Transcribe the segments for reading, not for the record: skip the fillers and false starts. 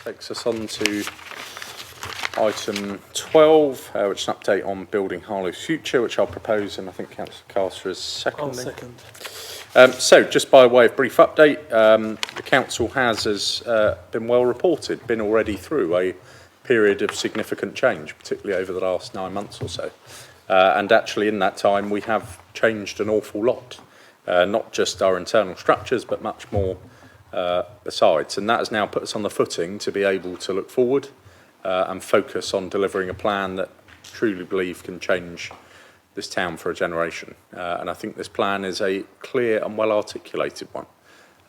Takes us on to item 12, which is an update on building Harlow's future, which I'll propose, and I think Councillor Carter is seconding. I'll second. So, just by way of brief update, the council has, as been well reported, been already through a period of significant change, particularly over the last 9 months or so. And actually, in that time, we have changed an awful lot, not just our internal structures, but much more besides. And that has now put us on the footing to be able to look forward and focus on delivering a plan that I truly believe can change this town for a generation. And I think this plan is a clear and well articulated one.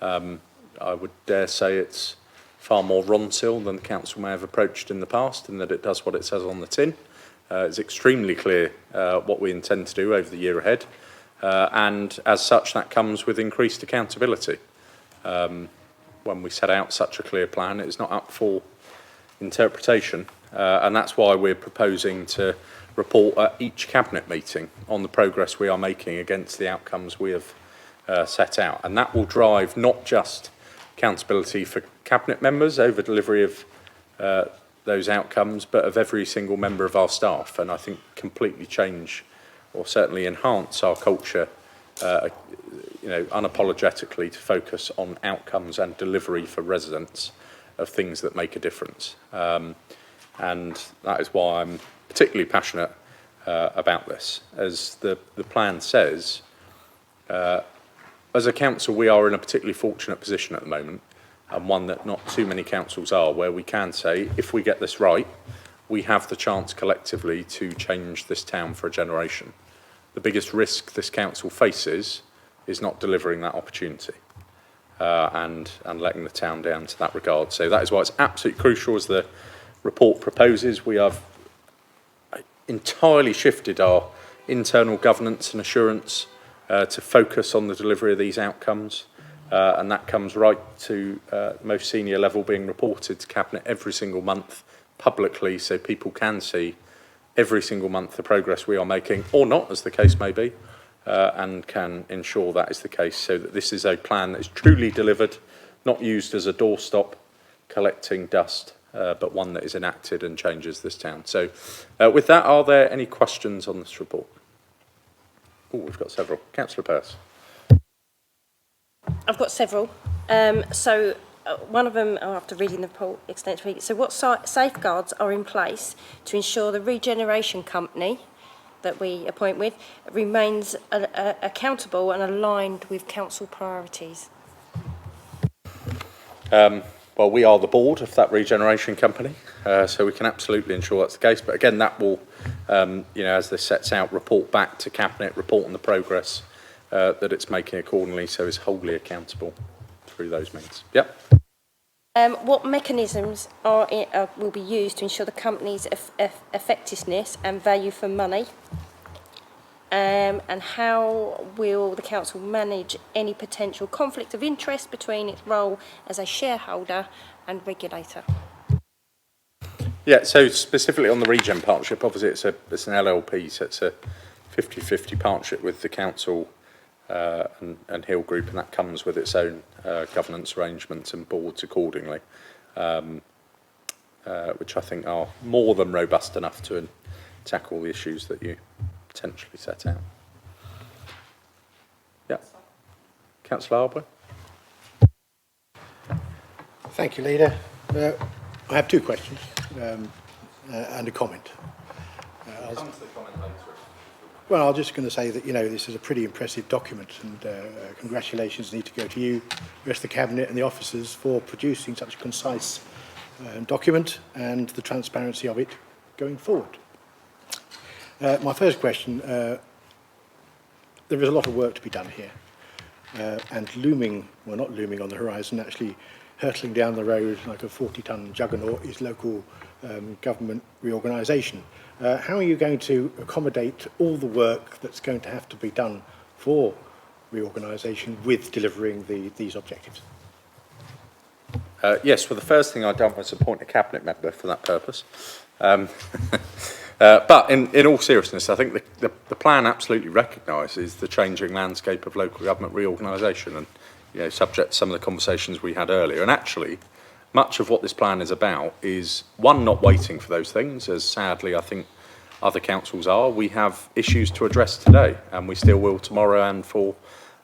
I would dare say it's far more Ronsil than the council may have approached in the past, in that it does what it says on the tin. It's extremely clear what we intend to do over the year ahead, and as such that comes with increased accountability. When we set out such a clear plan, it is not up for interpretation, and that's why we're proposing to report at each cabinet meeting on the progress we are making against the outcomes we have set out. And that will drive not just accountability for cabinet members over delivery of those outcomes, but of every single member of our staff, and I think completely change or certainly enhance our culture, unapologetically to focus on outcomes and delivery for residents of things that make a difference. And that is why I'm particularly passionate about this. As the plan says, as a council, we are in a particularly fortunate position at the moment, and one that not too many councils are, where we can say, if we get this right, we have the chance collectively to change this town for a generation. The biggest risk this council faces is not delivering that opportunity and letting the town down to that regard. So that is why it's absolutely crucial, as the report proposes. We have entirely shifted our internal governance and assurance to focus on the delivery of these outcomes, and that comes right to the most senior level being reported to Cabinet every single month publicly, so people can see every single month the progress we are making, or not, as the case may be, and can ensure that is the case, so that this is a plan that is truly delivered, not used as a doorstop collecting dust, but one that is enacted and changes this town. So with that, are there any questions on this report? Oh, we've got several. Councillor Pearce. I've got several. One of them, after reading the report extensively, so what safeguards are in place to ensure the regeneration company that we appoint with remains accountable and aligned with council priorities? Well, we are the board of that regeneration company, so we can absolutely ensure that's the case. But again, that will, as this sets out, report back to Cabinet, report on the progress that it's making accordingly, so is wholly accountable through those means. Yep. What mechanisms will be used to ensure the company's effectiveness and value for money? And how will the council manage any potential conflict of interest between its role as a shareholder and regulator? Yeah, so specifically on the Regen partnership, obviously it's an LLP, so it's a 50-50 partnership with the council and Hill Group, and that comes with its own governance arrangements and boards accordingly, which I think are more than robust enough to tackle the issues that you potentially set out. Yeah. Councillor Harlow. Thank you, Leader. I have two questions and a comment. Well, I'm just going to say that, this is a pretty impressive document, and congratulations need to go to you, the rest of the Cabinet and the officers for producing such a concise document and the transparency of it going forward. My first question, there is a lot of work to be done here, and looming, well not looming on the horizon, actually hurtling down the road like a 40-ton juggernaut is local government reorganisation. How are you going to accommodate all the work that's going to have to be done for reorganisation with delivering these objectives? Yes, well the first thing I've done was appoint a Cabinet member for that purpose. But in all seriousness, I think the plan absolutely recognises the changing landscape of local government reorganisation, and subject to some of the conversations we had earlier. And actually, much of what this plan is about is, one, not waiting for those things, as sadly I think other councils are. We have issues to address today, and we still will tomorrow, and for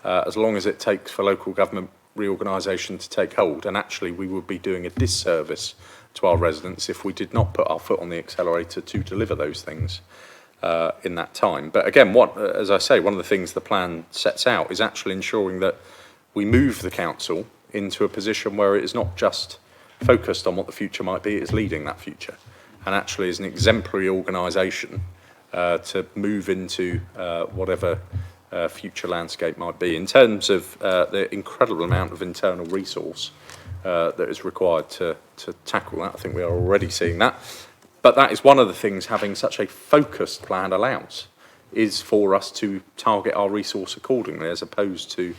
as long as it takes for local government reorganisation to take hold. And actually we would be doing a disservice to our residents if we did not put our foot on the accelerator to deliver those things in that time. But again, as I say, one of the things the plan sets out is actually ensuring that we move the council into a position where it is not just focused on what the future might be, it is leading that future, and actually is an exemplary organisation to move into whatever future landscape might be. In terms of the incredible amount of internal resource that is required to tackle that, I think we are already seeing that. But that is one of the things having such a focused plan allows, is for us to target our resource accordingly, as opposed to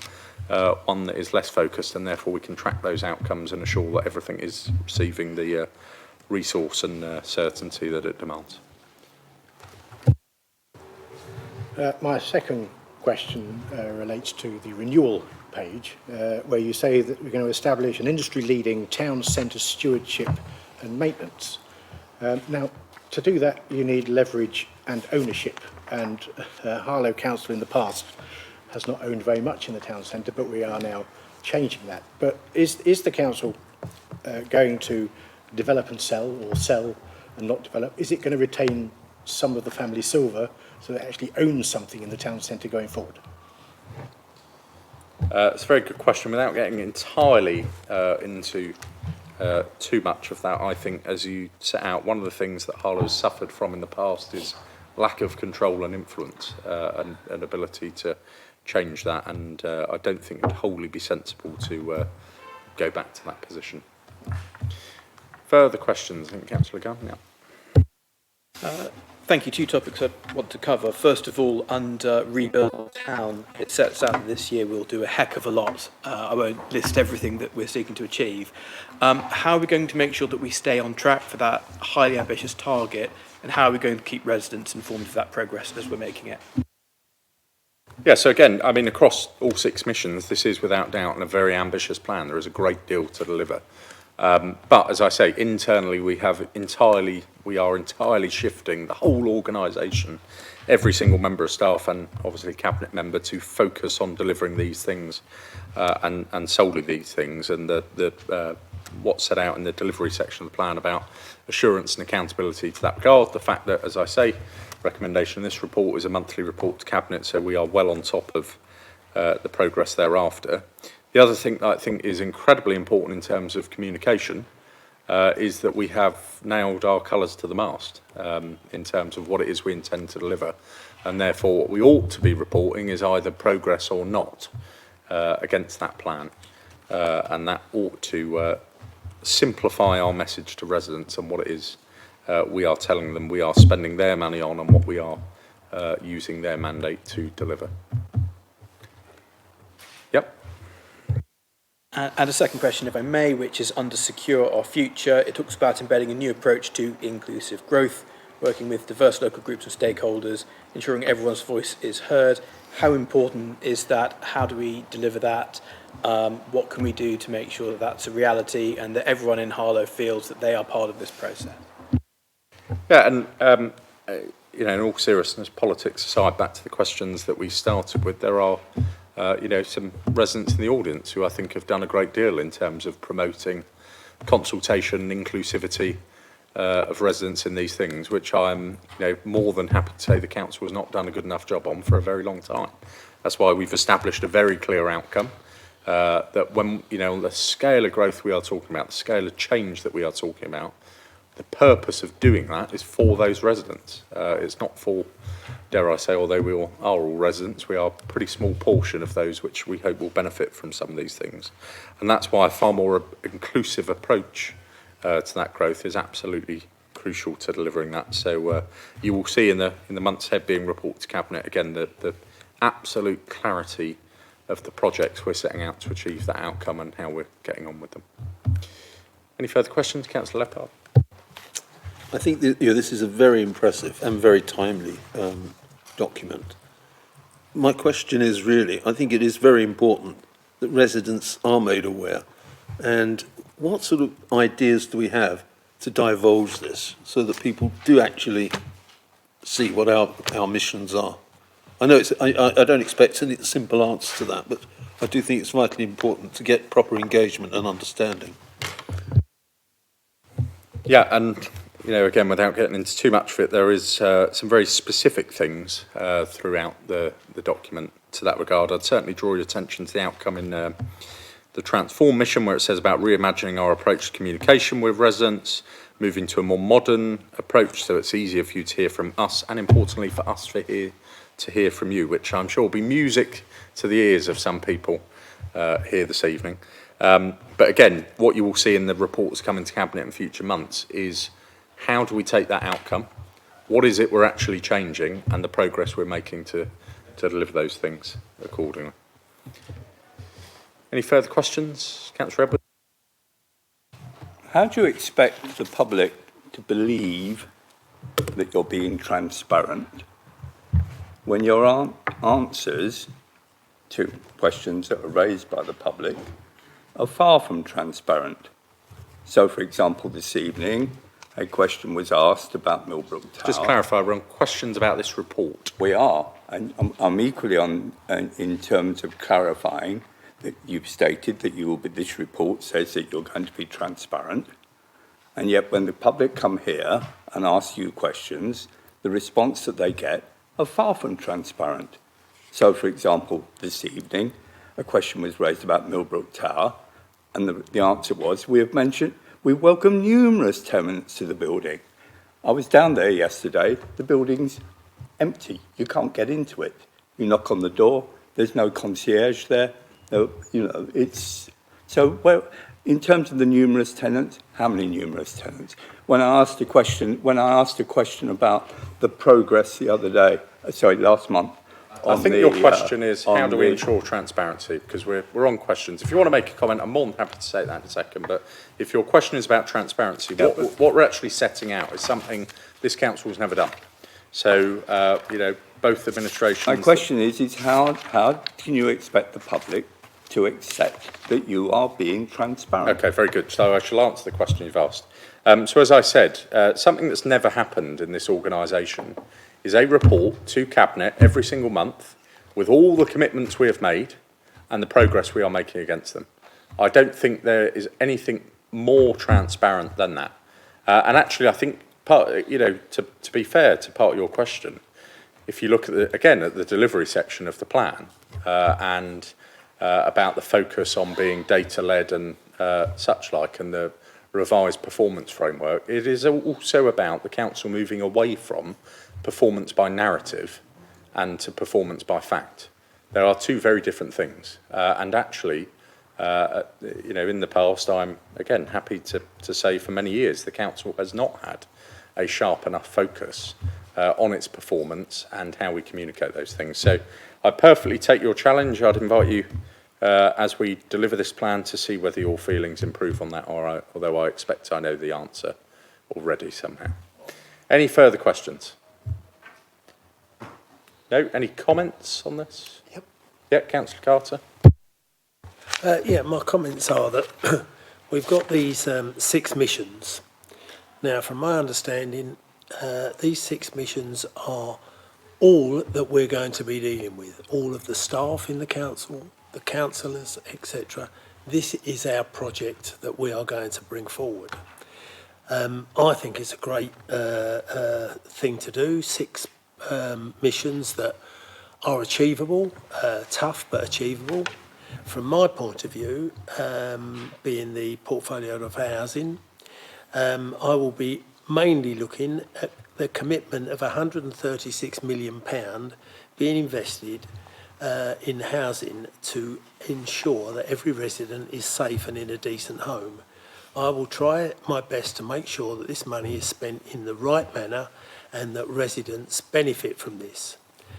one that is less focused, and therefore we can track those outcomes and assure that everything is receiving the resource and certainty that it demands. My second question relates to the renewal page, where you say that we're going to establish an industry-leading town centre stewardship and maintenance. Now, to do that, you need leverage and ownership, and Harlow Council in the past has not owned very much in the town centre, but we are now changing that. But is the council going to develop and sell, or sell and not develop? Is it going to retain some of the family silver so that it actually owns something in the town centre going forward? It's a very good question. Without getting entirely into too much of that, I think, as you set out, one of the things that Harlow has suffered from in the past is lack of control and influence and ability to change that, and I don't think it would wholly be sensible to go back to that position. Further questions? I think Councillor Gunn. Yeah. Thank you. Two topics I want to cover. First of all, under Rebuild Town, it sets out that this year we'll do a heck of a lot. I won't list everything that we're seeking to achieve. How are we going to make sure that we stay on track for that highly ambitious target, and how are we going to keep residents informed of that progress as we're making it? Yeah, so again, I mean, across all 6 missions, this is without doubt a very ambitious plan. There is a great deal to deliver. But as I say, internally we are entirely shifting the whole organisation, every single member of staff and obviously cabinet member, to focus on delivering these things and solely these things. And what's set out in the delivery section of the plan about assurance and accountability to that regard, the fact that, as I say, recommendation in this report is a monthly report to cabinet, so we are well on top of the progress thereafter. The other thing that I think is incredibly important in terms of communication is that we have nailed our colours to the mast in terms of what it is we intend to deliver, and therefore what we ought to be reporting is either progress or not against that plan, and that ought to simplify our message to residents and what it is we are telling them we are spending their money on, and what we are using their mandate to deliver. Yep. And a second question, if I may, which is under Secure Our Future. It talks about embedding a new approach to inclusive growth, working with diverse local groups and stakeholders, ensuring everyone's voice is heard. How important is that? How do we deliver that? What can we do to make sure that that's a reality and that everyone in Harlow feels that they are part of this process? Yeah, and in all seriousness, politics aside, back to the questions that we started with, there are some residents in the audience who I think have done a great deal in terms of promoting consultation and inclusivity of residents in these things, which I'm more than happy to say the council has not done a good enough job on for a very long time. That's why we've established a very clear outcome that when the scale of growth we are talking about, the scale of change that we are talking about, the purpose of doing that is for those residents. It's not for, dare I say, although we are all residents, we are a pretty small portion of those which we hope will benefit from some of these things. And that's why a far more inclusive approach to that growth is absolutely crucial to delivering that. So you will see in the months ahead being reported to Cabinet, again, the absolute clarity of the projects we're setting out to achieve that outcome and how we're getting on with them. Any further questions, Councillor Leppard? I think that, this is a very impressive and very timely document. My question is really, I think it is very important that residents are made aware, and what sort of ideas do we have to divulge this so that people do actually see what our missions are? I know I don't expect any simple answer to that, but I do think it's vitally important to get proper engagement and understanding. Yeah, and again, without getting into too much of it, there is some very specific things throughout the document to that regard. I'd certainly draw your attention to the outcome in the Transform mission, where it says about reimagining our approach to communication with residents, moving to a more modern approach so it's easier for you to hear from us, and importantly for us to hear from you, which I'm sure will be music to the ears of some people here this evening. But again, what you will see in the reports coming to Cabinet in future months is how do we take that outcome, what is it we're actually changing, and the progress we're making to deliver those things accordingly. Any further questions, Councillor Edwards? How do you expect the public to believe that you're being transparent when your answers to questions that are raised by the public are far from transparent? So, for example, this evening, a question was asked about Millbrook Tower. Just clarify, we're on questions about this report. We are, and I'm equally on in terms of clarifying that you've stated that this report says that you're going to be transparent, and yet when the public come here and ask you questions, the response that they get are far from transparent. So, for example, this evening, a question was raised about Millbrook Tower, and the answer was, we welcome numerous tenants to the building. I was down there yesterday, the building's empty, you can't get into it. You knock on the door, there's no concierge there. It's so well in terms of the numerous tenants. How many numerous tenants? When I asked a question about the progress the other day, last month. I think your question is how do we ensure transparency? Because we're on questions. If you want to make a comment, I'm more than happy to say that in a second. But if your question is about transparency, what we're actually setting out is something this council has never done. So both administrations. My question is how can you expect the public to accept that you are being transparent? Okay, very good. So I shall answer the question you've asked. So as I said, something that's never happened in this organisation is a report to Cabinet every single month with all the commitments we have made and the progress we are making against them. I don't think there is anything more transparent than that. And actually, I think, to be fair to part of your question, if you look at the delivery section of the plan and about the focus on being data-led and such like, and the revised performance framework, it is also about the council moving away from performance by narrative and to performance by fact. There are two very different things. And actually, in the past, I'm, again, happy to say for many years the council has not had a sharp enough focus on its performance and how we communicate those things. So I perfectly take your challenge. I'd invite you, as we deliver this plan, to see whether your feelings improve on that, although I expect I know the answer already somehow. Any further questions? No? Any comments on this? Yep. Yeah, Councillor Carter. My comments are that we've got these 6 missions. Now, from my understanding, these 6 missions are all that we're going to be dealing with, all of the staff in the council, the councillors, etc. This is our project that we are going to bring forward. I think it's a great thing to do, 6 missions that are achievable, tough but achievable. From my point of view, being the portfolio of housing, I will be mainly looking at the commitment of £136 million being invested in housing to ensure that every resident is safe and in a decent home. I will try my best to make sure that this money is spent in the right manner and that residents benefit from this.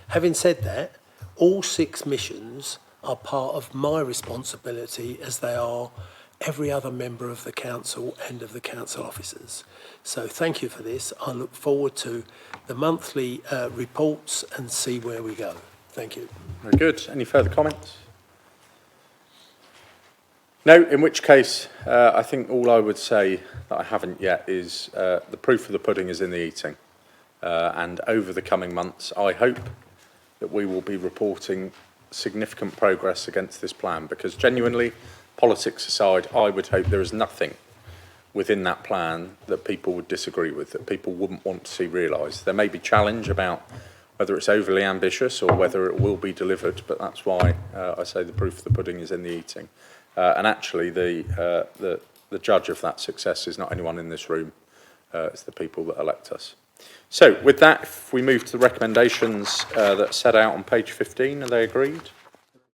Having said that, all 6 missions are part of my responsibility, as they are every other member of the council and of the council officers. So thank you for this. I look forward to the monthly reports and see where we go. Thank you. Very good. Any further comments? No, in which case, I think all I would say that I haven't yet is the proof of the pudding is in the eating. And over the coming months, I hope that we will be reporting significant progress against this plan, because genuinely, politics aside, I would hope there is nothing within that plan that people would disagree with, that people wouldn't want to see realised. There may be challenge about whether it's overly ambitious or whether it will be delivered, but that's why I say the proof of the pudding is in the eating. And actually, the judge of that success is not anyone in this room, it's the people that elect us. So, with that, if we move to the recommendations that are set out on page 15, are they agreed?